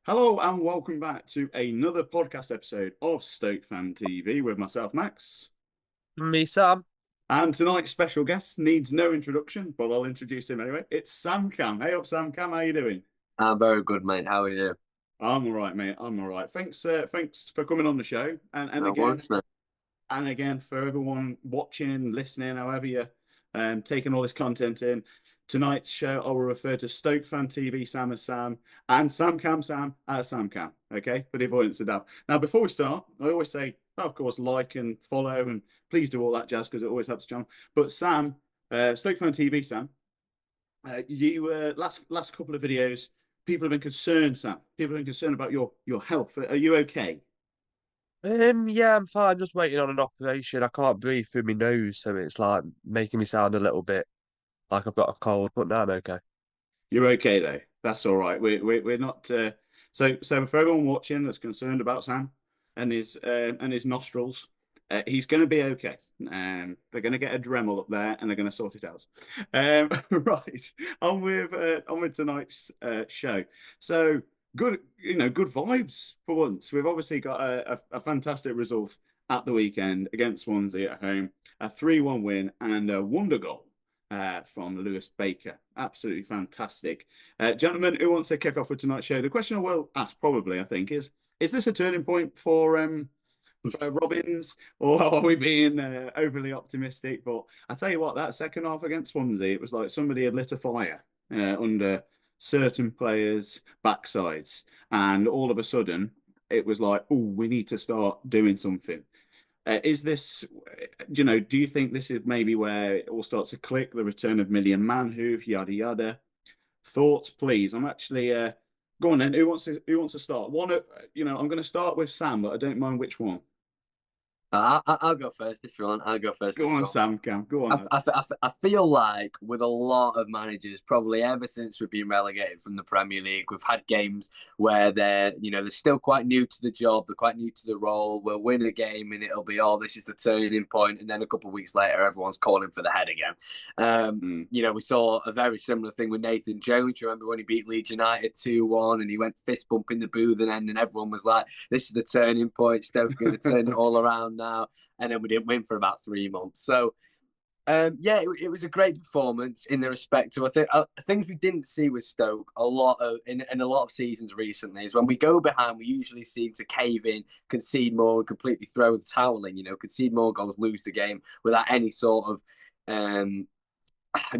Hello and welcome back to another podcast episode of Stoke Fan TV with myself, Max. Me, Sam. And tonight's special guest needs no introduction, but I'll introduce him anyway. It's Sam Cam. Hey up, Sam Cam. How you doing? I'm very good, mate. How are you? I'm all right, mate. I'm all right. Thanks for coming on the show. And No again, worries, mate. and again for everyone watching, listening, however you're taking all this content in. Tonight's show, I will refer to Stoke Fan TV Sam as Sam and Sam Cam Sam as Sam Cam. Okay, for the avoidance of doubt. Now, before we start, I always say, of course, like and follow and please do all that jazz because it always helps John. But Sam, Stoke Fan TV Sam, you last couple of videos, people have been concerned, Sam. People have been concerned about your health. Are you okay? Yeah, I'm fine. Just waiting on an operation. I can't breathe through my nose, so it's like making me sound a little bit like I've got a cold. But now I'm okay. You're okay though. That's all right. We're not. So for everyone watching that's concerned about Sam and his nostrils, he's going to be okay. They're going to get a Dremel up there and they're going to sort it out. Right. On with tonight's show. So good, good vibes for once. We've obviously got a fantastic result at the weekend against Swansea at home, a 3-1 win and a wonder goal from Lewis Baker. Absolutely fantastic. Gentlemen, who wants to kick off with tonight's show? The question I will ask probably, I think, is this a turning point for Robbins, or are we being overly optimistic? But I tell you what, that second half against Swansea, it was like somebody had lit a fire under certain players' backsides. And all of a sudden, it was like, oh, we need to start doing something. Is this, do you think this is maybe where it all starts to click, the return of Million Man Hoof, yada yada? Thoughts, please. I'm actually go on then. Who wants to start? I'm going to start with Sam, but I don't mind which one. I'll go first if you want. I'll go first Go if you on, want. Sam Cam. Go on. I feel like with a lot of managers, probably ever since we've been relegated from the Premier League, we've had games where they're still quite new to the job, they're quite new to the role. We'll win a game and it'll be, oh, this is the turning point, and then a couple of weeks later, everyone's calling for the head again. Mm. We saw a very similar thing with Nathan Jones. Remember when he beat Leeds United 2-1 and he went fist bumping the booth and everyone was like, this is the turning point. Stoke's going to turn it all around now. And then we didn't win for about 3 months. So, it was a great performance in the respect to, I think, things we didn't see with Stoke a lot of in a lot of seasons recently is when we go behind, we usually seem to cave in, concede more, completely throw the towel in, concede more goals, lose the game without any sort of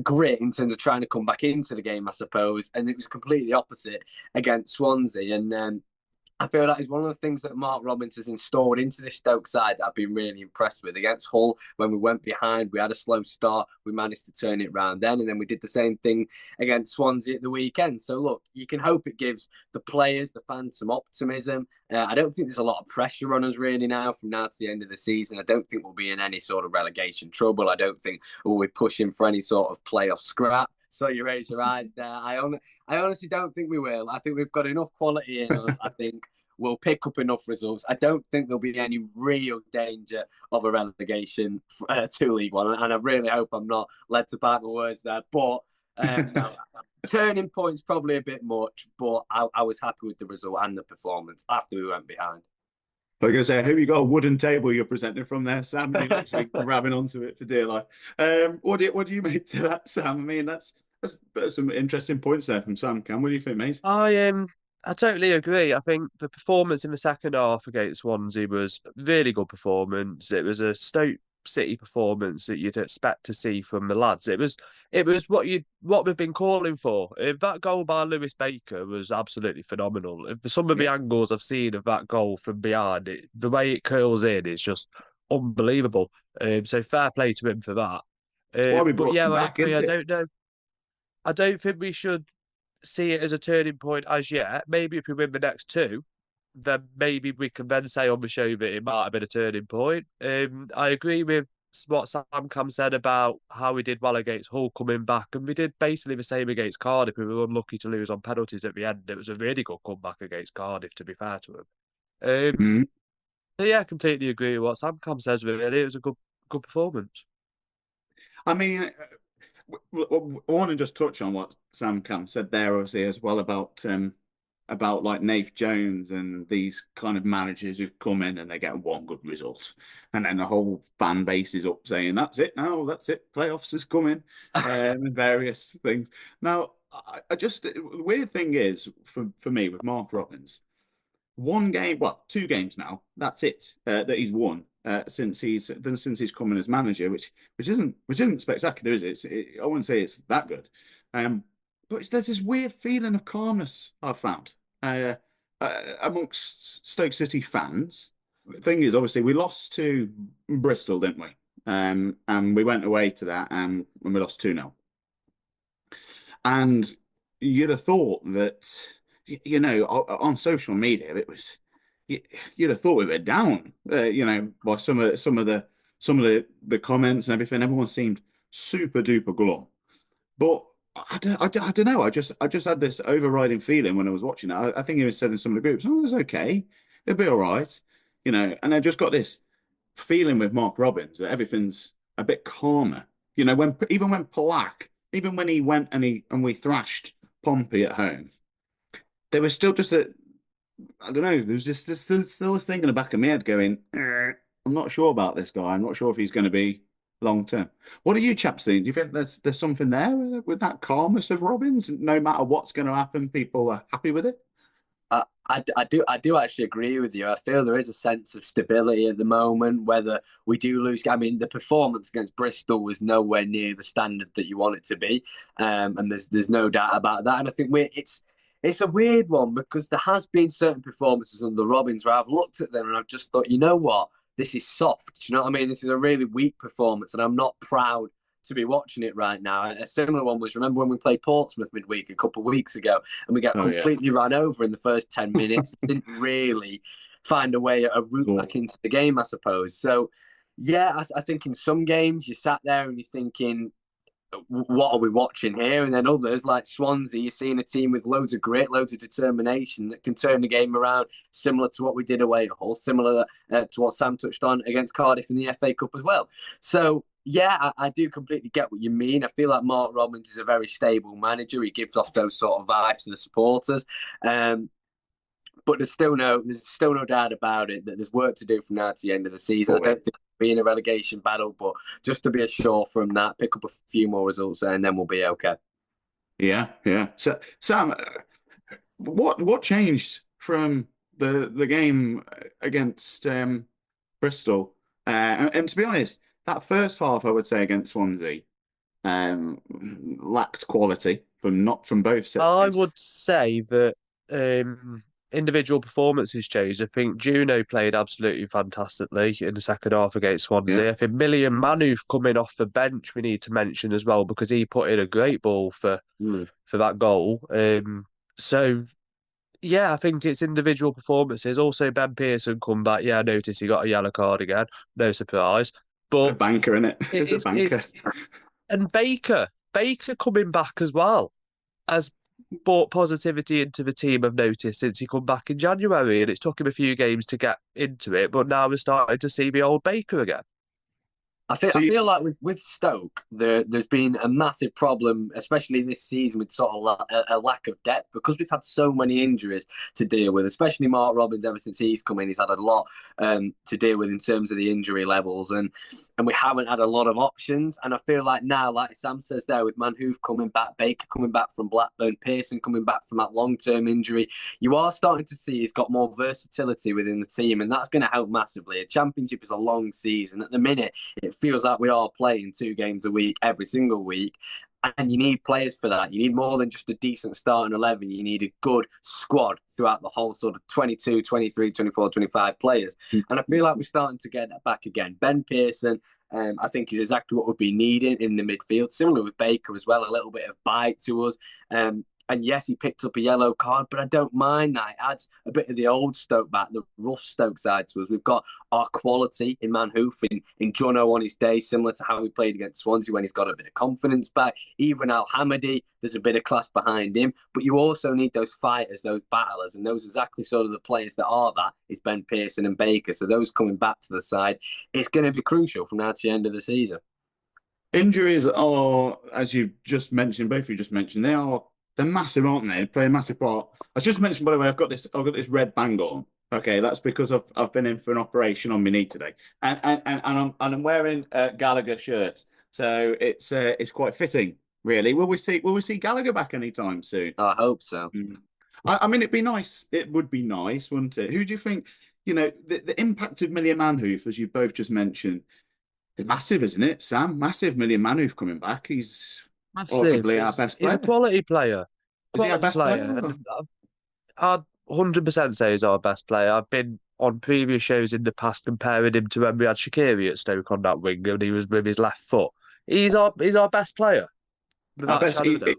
grit in terms of trying to come back into the game, I suppose. And it was completely opposite against Swansea. And I feel that is one of the things that Mark Robbins has installed into the Stoke side that I've been really impressed with. Against Hull, when we went behind, we had a slow start, we managed to turn it round then, and then we did the same thing against Swansea at the weekend. So look, you can hope it gives the players, the fans some optimism. I don't think there's a lot of pressure on us really now from now to the end of the season. I don't think we'll be in any sort of relegation trouble. I don't think we'll be pushing for any sort of playoff scrap. So you raise your eyes there. I honestly don't think we will. I think we've got enough quality in us. I think we'll pick up enough results. I don't think there'll be any real danger of a relegation to League One, and I really hope I'm not led to bite my words there. But no, turning point's probably a bit much, but I was happy with the result and the performance after we went behind. Like I say, I hope you got a wooden table you're presenting from there, Sam. You're actually grabbing onto it for dear life. What do you make to that, Sam? I mean, that's some interesting points there from Sam. Cam, what do you think, mate? I totally agree. I think the performance in the second half against Swansea was a really good performance. It was a Stoke City performance that you'd expect to see from the lads. It was what we've been calling for. That goal by Lewis Baker was absolutely phenomenal. Some of the Yeah. angles I've seen of that goal from behind, the way it curls in, it's just unbelievable. So fair play to him for that. That's why we But brought yeah, him I back, agree. isn't I it? don't know. I don't think we should see it as a turning point as yet. Maybe if we win the next two, then maybe we can then say on the show that it might have been a turning point. I agree with what Sam Cam said about how we did well against Hull coming back, and we did basically the same against Cardiff. We were unlucky to lose on penalties at the end. It was a really good comeback against Cardiff, to be fair to him. Mm. So yeah, I completely agree with what Sam Cam says. Really, it was a good performance. I mean, I want to just touch on what Sam Cam said there, obviously, as well about about like Nath Jones and these kind of managers who come in and they get one good result, and then the whole fan base is up saying that's it now, that's it, playoffs is coming, and various things. Now, I just the weird thing is for me with Mark Robins, one game, well, two games now, that's it that he's won. Since he's come in as manager, which isn't spectacular, is it? I wouldn't say it's that good, but there's this weird feeling of calmness I've found amongst Stoke City fans. The thing is, obviously, we lost to Bristol, didn't we? And we went away to that, and when we lost 2-0. And you'd have thought that, on social media, it was you'd have thought we were down, by some of the comments and everything. Everyone seemed super duper glum, but I don't know. I just had this overriding feeling when I was watching it. I think he was said in some of the groups, "Oh, it's okay, it'll be all right," And I just got this feeling with Mark Robins that everything's a bit calmer. Even when he went and we thrashed Pompey at home, there was still just I don't know. There was just still this thing in the back of my head going, I'm not sure about this guy. I'm not sure if he's going to be long term. What do you chaps think? Do you think there's something there with that calmness of Robins? No matter what's going to happen, people are happy with it? I do actually agree with you. I feel there is a sense of stability at the moment, whether we do lose. I mean, the performance against Bristol was nowhere near the standard that you want it to be, and there's no doubt about that. And I think it's a weird one because there has been certain performances under Robins where I've looked at them and I've just thought, you know what, this is soft. Do you know what I mean? This is a really weak performance, and I'm not proud to be watching it right now. A similar one was, remember when we played Portsmouth midweek a couple of weeks ago and we got completely run over in the first 10 minutes, didn't really find a route back into the game, I suppose. So, yeah, I think in some games you sat there and you're thinking, what are we watching here? And then others, like Swansea, you're seeing a team with loads of grit, loads of determination that can turn the game around, similar to what we did away at Hull, similar to what Sam touched on against Cardiff in the FA Cup as well. So, yeah, I do completely get what you mean. I feel like Mark Robins is a very stable manager. He gives off those sort of vibes to the supporters. But there's still no doubt about it that there's work to do from now to the end of the season. I don't think we'll be in a relegation battle, but just to be assured from that, pick up a few more results and then we'll be okay. Yeah. So, Sam, what changed from the game against Bristol? And to be honest, that first half, I would say, against Swansea, lacked quality from both sets. I would say that individual performances changed. I think Juno played absolutely fantastically in the second half against Swansea. Yeah. I think Millie and Manu coming off the bench we need to mention as well because he put in a great ball for that goal. So yeah, I think it's individual performances. Also, Ben Pearson come back. Yeah, I noticed he got a yellow card again. No surprise. But it's a banker, isn't it? It's a banker. And Baker coming back as well has brought positivity into the team, I've noticed, since he come back in January. And it's took him a few games to get into it, but now we're starting to see the old Baker again. I feel like with Stoke, there's been a massive problem, especially this season, with sort of a lack of depth because we've had so many injuries to deal with. Especially Mark Robins, ever since he's come in, he's had a lot to deal with in terms of the injury levels, and we haven't had a lot of options. And I feel like now, like Sam says there, with Manhoof coming back, Baker coming back from Blackburn, Pearson coming back from that long-term injury, you are starting to see he's got more versatility within the team, and that's going to help massively. A championship is a long season. At the minute, it feels like we are playing 2 games a week every single week, and you need players for that. You need more than just a decent starting 11. You need a good squad throughout the whole sort of 22, 23, 24, 25 players. And I feel like we're starting to get that back again. Ben Pearson, I think, is exactly what would be needed in the midfield. Similar with Baker as well, a little bit of bite to us. And yes, he picked up a yellow card, but I don't mind that. It adds a bit of the old Stoke back, the rough Stoke side to us. We've got our quality in Manhoof, in Jono on his day, similar to how we played against Swansea when he's got a bit of confidence back. Even Al Hamadi, there's a bit of class behind him. But you also need those fighters, those battlers, and those exactly sort of the players that are that is Ben Pearson and Baker. So those coming back to the side, it's going to be crucial from now to the end of the season. Injuries are, as you just mentioned, both of you just mentioned, they're massive, aren't they? They play a massive part. I just mentioned, by the way, I've got this red bang on. Okay, that's because I've been in for an operation on my knee today, and I'm wearing a Gallagher shirt, so it's quite fitting, really. Will we see Gallagher back anytime soon? I hope so. I mean, it'd be nice. It would be nice, wouldn't it? Who do you think? You know, the impact of Million Manhoof, as you both just mentioned, is massive, isn't it, Sam? Massive. Million Manhoof coming back. He's Massive. arguably our best He's a player. quality player. Is he our Quality best player. player? And I'd 100% say he's our best player. I've been on previous shows in the past comparing him to when we had Shaqiri at Stoke on that wing and he was with his left foot. He's our best player, I without a bet shadow of a doubt.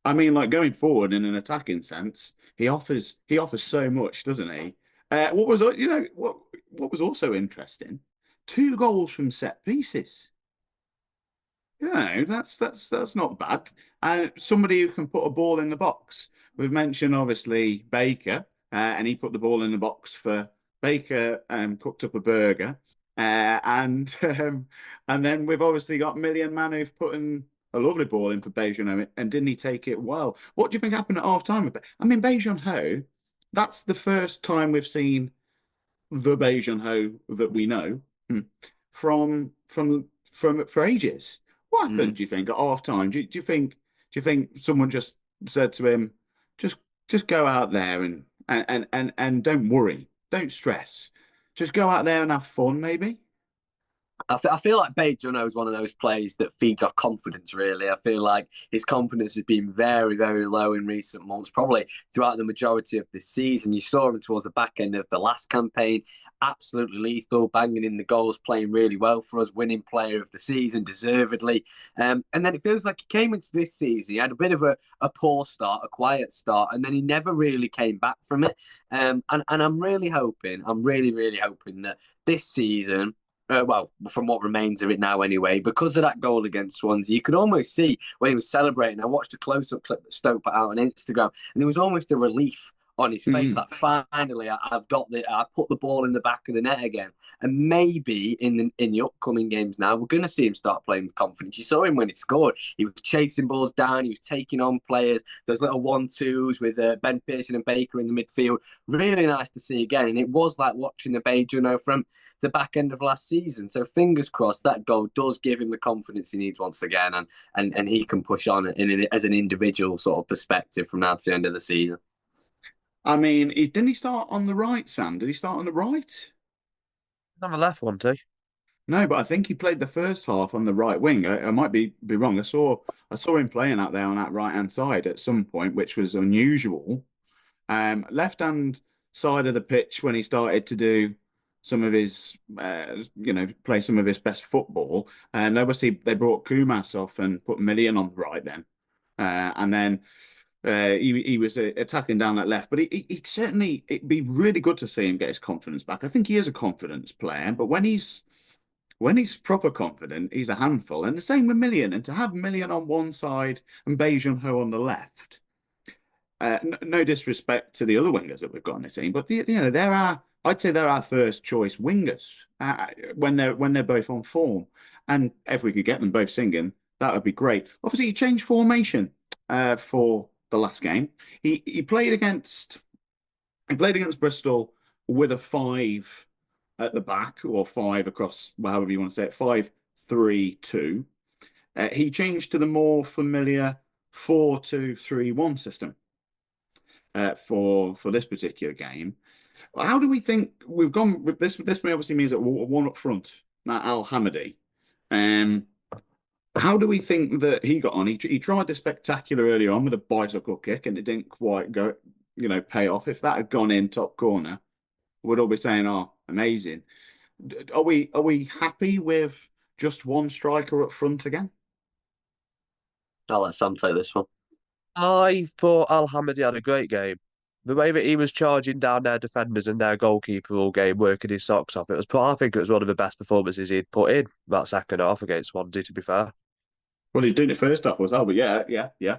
I mean, like going forward in an attacking sense, he offers so much, doesn't he? What was what was also interesting? 2 goals from set pieces. You know, that's not bad. And somebody who can put a ball in the box. We've mentioned obviously Baker, and he put the ball in the box for Baker and cooked up a burger. And then we've obviously got Million Man who've put in a lovely ball in for Beijing, and didn't he take it well? What do you think happened at half time? I mean, Beijing Ho, that's the first time we've seen the Beijing Ho that we know from for ages. What happened, do you think, at half time? Do you think someone just said to him, just just go out there and don't worry, don't stress. Just go out there and have fun, maybe? I feel like Babe Juno is one of those players that feeds off confidence, really. I feel like his confidence has been very, very low in recent months, probably throughout the majority of this season. You saw him towards the back end of the last campaign, absolutely lethal, banging in the goals, playing really well for us, winning player of the season, deservedly. And then it feels like he came into this season, he had a bit of a poor start, a quiet start, and then he never really came back from it. And I'm really hoping, I'm really, really hoping that this season, well, from what remains of it now anyway, because of that goal against Swansea, you could almost see when he was celebrating. I watched a close-up clip that Stoke put out on Instagram, and there was almost a relief on his face, Mm. like finally, I put the ball in the back of the net again. And maybe in the upcoming games now, we're going to see him start playing with confidence. You saw him when he scored; he was chasing balls down, he was taking on players. Those little 1-2s with Ben Pearson and Baker in the midfield, really nice to see again. And it was like watching the Bay Juno from the back end of last season. So fingers crossed that goal does give him the confidence he needs once again, and he can push on as an individual sort of perspective from now to the end of the season. I mean, didn't he start on the right, Sam? Did he start on the right? On the left one, too. No, but I think he played the first half on the right wing. I might be wrong. I saw him playing out there on that right hand side at some point, which was unusual. Left hand side of the pitch when he started to do some of his, play some of his best football. And obviously they brought Kumas off and put Million on the right then, and then. He was attacking down that left, but he certainly, it'd be really good to see him get his confidence back. I think he is a confidence player, but when he's proper confident, he's a handful. And the same with Million. And to have Million on one side and Beijing Ho on the left, no disrespect to the other wingers that we've got in the team, but I'd say they're our first choice wingers when they're both on form. And if we could get them both singing, that would be great. Obviously, he changed formation for the last game. He played against Bristol with a 5 at the back, or 5 across, however you want to say it, 5-3-2. He changed to the more familiar 4-2-3-1 system for this particular game. How do we think we've gone with this? This obviously means that one up front, Matt Al Hamadi. How do we think that he got on? He tried the spectacular earlier on with a bicycle kick, and it didn't quite go, pay off. If that had gone in top corner, we'd all be saying, "Oh, amazing." Are we happy with just one striker up front again? I'll let Sam take this one. I thought Al Hamidi had a great game. The way that he was charging down their defenders and their goalkeeper all game, working his socks off, I think it was one of the best performances he'd put in that second half against Swansea, to be fair. Well, he's doing it first half was, but yeah, yeah, yeah.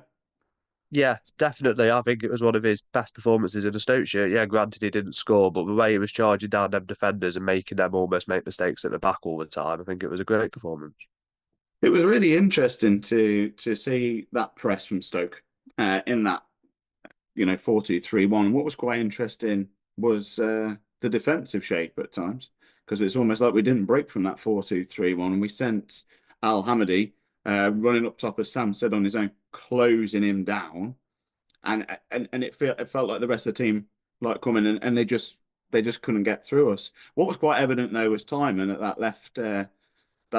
Yeah, definitely. I think it was one of his best performances in a Stoke shirt. Yeah, granted he didn't score, but the way he was charging down them defenders and making them almost make mistakes at the back all the time, I think it was a great performance. It was really interesting to see that press from Stoke in that 4-2-3-1. What was quite interesting was the defensive shape at times, because it's almost like we didn't break from that 4-2-3-1, and we sent Al Hamadi running up top, as Sam said, on his own, closing him down, and it felt like the rest of the team like coming and they just couldn't get through us. What was quite evident though was Timon at that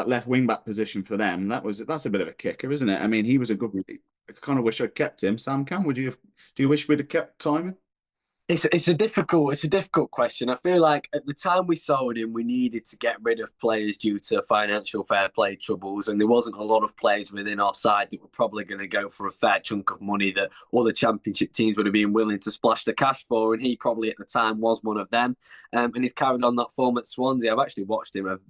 left wing back position for them. That's a bit of a kicker, isn't it? I mean, he was a good. I kind of wish I'd kept him. Sam Cam, do you wish we'd have kept Timon? It's a difficult question. I feel like at the time we sold him, we needed to get rid of players due to financial fair play troubles, and there wasn't a lot of players within our side that were probably going to go for a fair chunk of money that other championship teams would have been willing to splash the cash for, and he probably at the time was one of them. And he's carried on that form at Swansea. I've actually watched him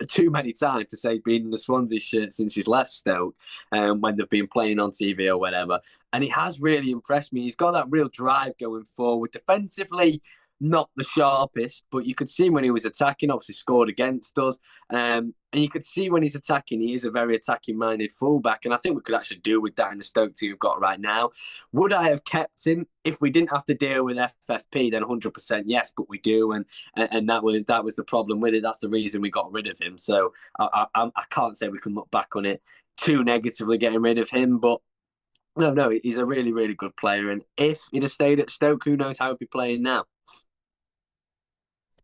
too many times to say he's been in the Swansea shirt since he's left Stoke, when they've been playing on TV or whatever. And he has really impressed me. He's got that real drive going forward. Defensively, not the sharpest, but you could see when he was attacking, obviously scored against us. And you could see when he's attacking, he is a very attacking-minded fullback. And I think we could actually do with that in the Stoke team we've got right now. Would I have kept him if we didn't have to deal with FFP? Then 100% yes, but we do. And that was the problem with it. That's the reason we got rid of him. So I can't say we can look back on it too negatively getting rid of him, but no, he's a really, really good player. And if he'd have stayed at Stoke, who knows how he'd be playing now?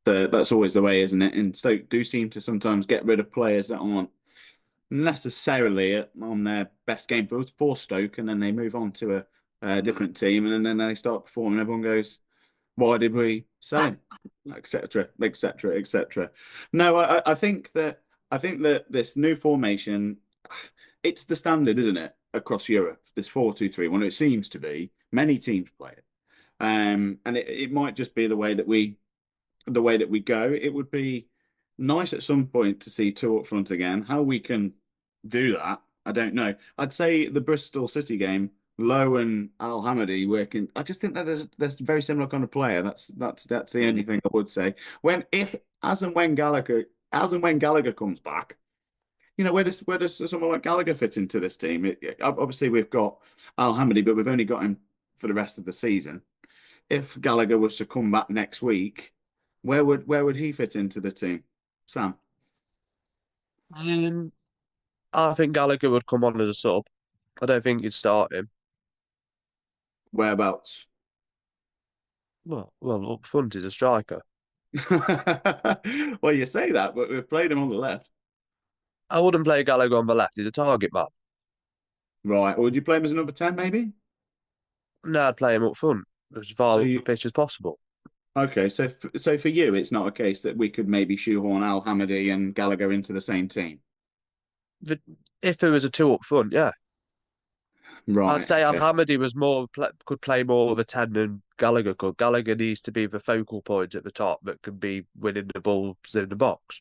That's always the way, isn't it? And Stoke do seem to sometimes get rid of players that aren't necessarily on their best game for Stoke, and then they move on to a different team, and then they start performing. Everyone goes, "Why did we sell him?" Etc. Etc. Etc. No, I think that this new formation, it's the standard, isn't it, across Europe? This 4-2-3-1. It seems to be. Many teams play it, and it might just be the way that we go. It would be nice at some point to see two up front again. How we can do that, I don't know. I'd say the Bristol City game, Lowe and Al Hamadi working. I just think that there's a very similar kind of player. That's the only thing I would say. As and when Gallagher comes back, where does someone like Gallagher fit into this team? Obviously, we've got Al Hamadi, but we've only got him for the rest of the season. If Gallagher was to come back next week, where would he fit into the team, Sam? I think Gallagher would come on as a sub. I don't think you'd start him. Whereabouts? Well, up front is a striker. Well, you say that, but we've played him on the left. I wouldn't play Gallagher on the left. He's a target man. Right. Or would you play him as a number 10, maybe? No, I'd play him up front as far up the pitch as possible. Okay, so for you, it's not a case that we could maybe shoehorn Al Hamadi and Gallagher into the same team. But if there was a two up front, yeah. Right. I'd say Al okay. Hamadi was could play more of a 10 than Gallagher could. Gallagher needs to be the focal point at the top that can be winning the balls in the box.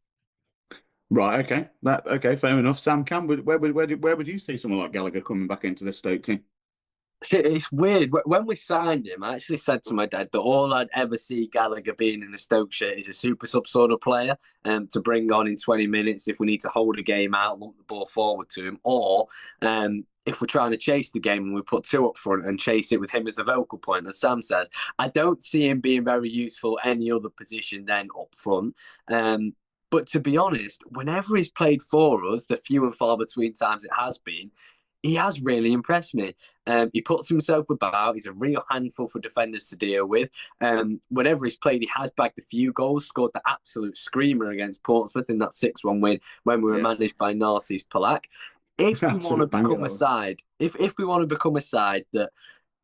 Right. Okay. Fair enough. Sam Cam, where would you see someone like Gallagher coming back into the Stoke team? See, it's weird. When we signed him, I actually said to my dad that all I'd ever see Gallagher being in a Stoke shirt is a super sub sort of player, to bring on in 20 minutes if we need to hold a game out, lump the ball forward to him, or if we're trying to chase the game and we put two up front and chase it with him as the vocal point, as Sam says. I don't see him being very useful any other position than up front. But to be honest, whenever he's played for us, the few and far between times it has been, he has really impressed me. He puts himself about. He's a real handful for defenders to deal with. Whenever he's played, he has bagged a few goals, scored the absolute screamer against Portsmouth in that 6-1 win when we were managed by Narcis Palak. If we want to become a side, if we want to become a side that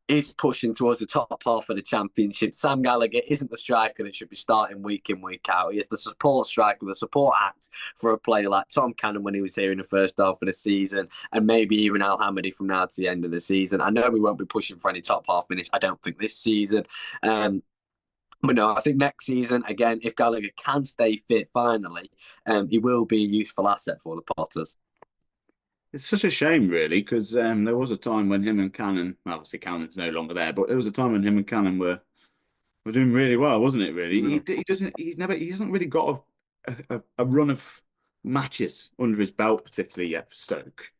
is pushing towards the top half of the championship, Sam Gallagher isn't the striker that should be starting week in, week out. He is the support striker, the support act for a player like Tom Cannon when he was here in the first half of the season, and maybe even Al Hamadi from now to the end of the season. I know we won't be pushing for any top half finish, I don't think, this season. But no, I think next season, again, if Gallagher can stay fit finally, he will be a useful asset for the Potters. It's such a shame, really, because there was a time when him and Cannon, obviously Cannon's no longer there, but there was a time when him and Cannon were doing really well, wasn't it? Really, he hasn't really got a run of matches under his belt, particularly yet for Stoke.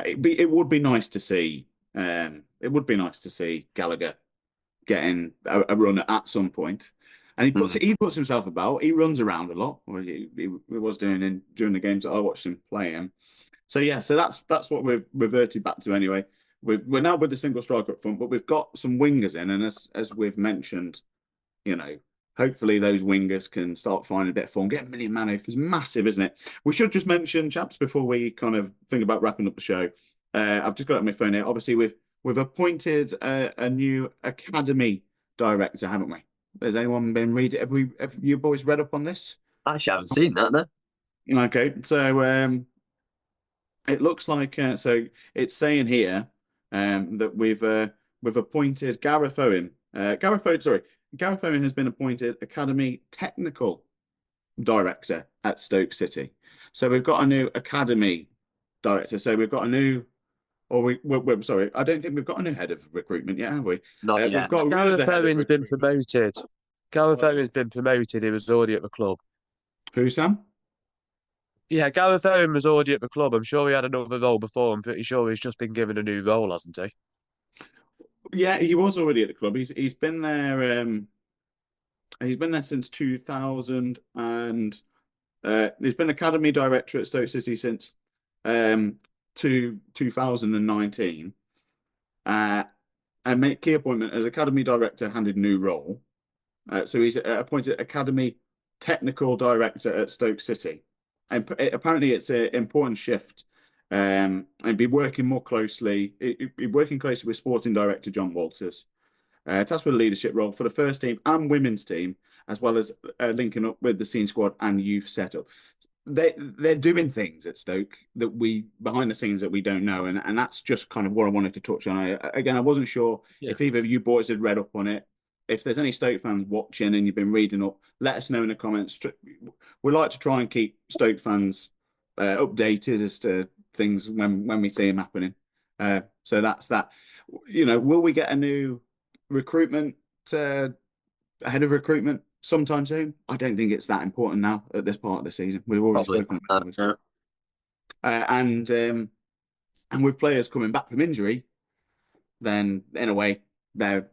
It would be nice to see It would be nice to see Gallagher getting a run at some point. And he puts himself about. He runs around a lot, or he was doing during the games that I watched him play in. So yeah, so that's what we've reverted back to anyway. We're now with the single striker up front, but we've got some wingers in, and as we've mentioned, hopefully those wingers can start finding a bit of form. Getting a million man is massive, isn't it? We should just mention, chaps, before we kind of think about wrapping up the show. I've just got it on my phone here. Obviously, we've appointed a new academy director, haven't we? Has anyone been reading? Have you boys read up on this? Actually, I haven't seen that, no. Okay, so it looks like so it's saying here that we've appointed Gareth Owen. Gareth Owen has been appointed academy technical director at Stoke City. So we've got a new academy director. So we've got a new. Or we're sorry, I don't think we've got a new head of recruitment yet, have we? Not yet. We've got Gareth Owen's been promoted. Gareth Owen's been promoted. He was already at the club. Who, Sam? Yeah, Gareth Owen was already at the club. I'm sure he had another role before. I'm pretty sure he's just been given a new role, hasn't he? Yeah, he was already at the club. He's been there. He's been there since 2000, and he's been academy director at Stoke City since 2019. And make key appointment as academy director, handed new role. So he's appointed academy technical director at Stoke City. And apparently it's an important shift. And be working more closely, be working closely with sporting director John Walters. Tasked with a leadership role for the first team and women's team, as well as linking up with the senior squad and youth setup. They're doing things at Stoke that we behind the scenes that we don't know, and that's just kind of what I wanted to touch on. I wasn't sure if either of you boys had read up on it. If there's any Stoke fans watching and you've been reading up, let us know in the comments. We like to try and keep Stoke fans updated as to things when we see them happening. So that's that. Will we get a new recruitment head of recruitment sometime soon? I don't think it's that important now at this part of the season. We've already spoken about it. And with players coming back from injury, then in a way they're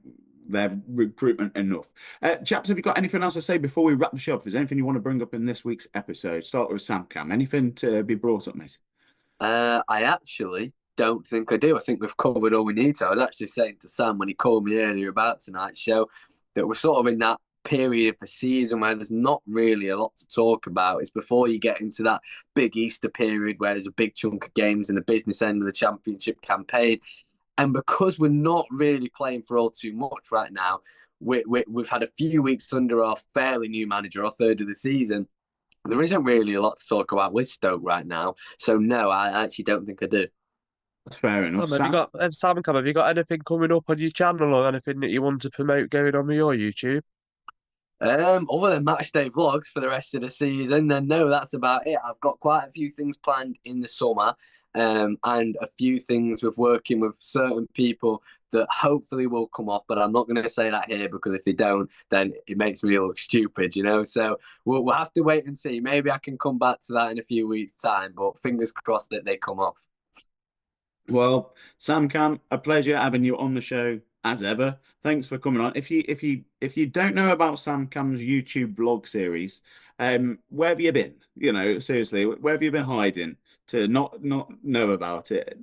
recruitment enough. Chaps, have you got anything else to say before we wrap the show up? Is there anything you want to bring up in this week's episode? Start with Sam Cam. Anything to be brought up, mate? I actually don't think I do. I think we've covered all we need to. I was actually saying to Sam when he called me earlier about tonight's show that we're sort of in that period of the season where there's not really a lot to talk about. It's before you get into that big Easter period where there's a big chunk of games in the business end of the championship campaign. And because we're not really playing for all too much right now, we've had a few weeks under our fairly new manager, our third of the season. There isn't really a lot to talk about with Stoke right now. So no, I actually don't think I do. That's fair enough. Sam, have you got anything coming up on your channel or anything that you want to promote going on with your YouTube? Other than match day vlogs for the rest of the season, then no, that's about it. I've got quite a few things planned in the summer, and a few things with working with certain people that hopefully will come off. But I'm not going to say that here because if they don't, then it makes me look stupid, So we'll have to wait and see. Maybe I can come back to that in a few weeks' time, but fingers crossed that they come off. Well, Sam Cam, a pleasure having you on the show as ever. Thanks for coming on. If you don't know about Sam Cam's YouTube blog series, where have you been? Seriously, where have you been hiding to not know about it?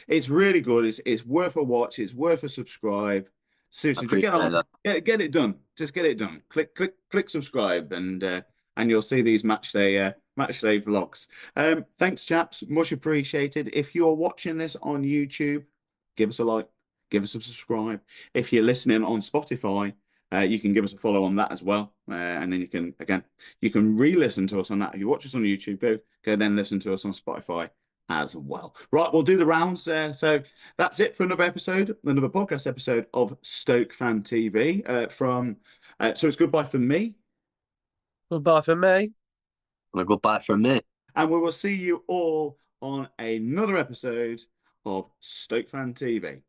It's really good. It's worth a watch. It's worth a subscribe. Seriously, just get on. Get it done. Just get it done. Click subscribe, and you'll see these match day vlogs. Thanks, chaps. Much appreciated. If you're watching this on YouTube, give us a like, give us a subscribe. If you're listening on Spotify, you can give us a follow on that as well. And then you can re-listen to us on that. If you watch us on YouTube, go then listen to us on Spotify as well. Right, we'll do the rounds. So that's it for another podcast episode of Stoke Fan TV. So it's goodbye from me. Goodbye from me. And a goodbye from me. And we will see you all on another episode of Stoke Fan TV.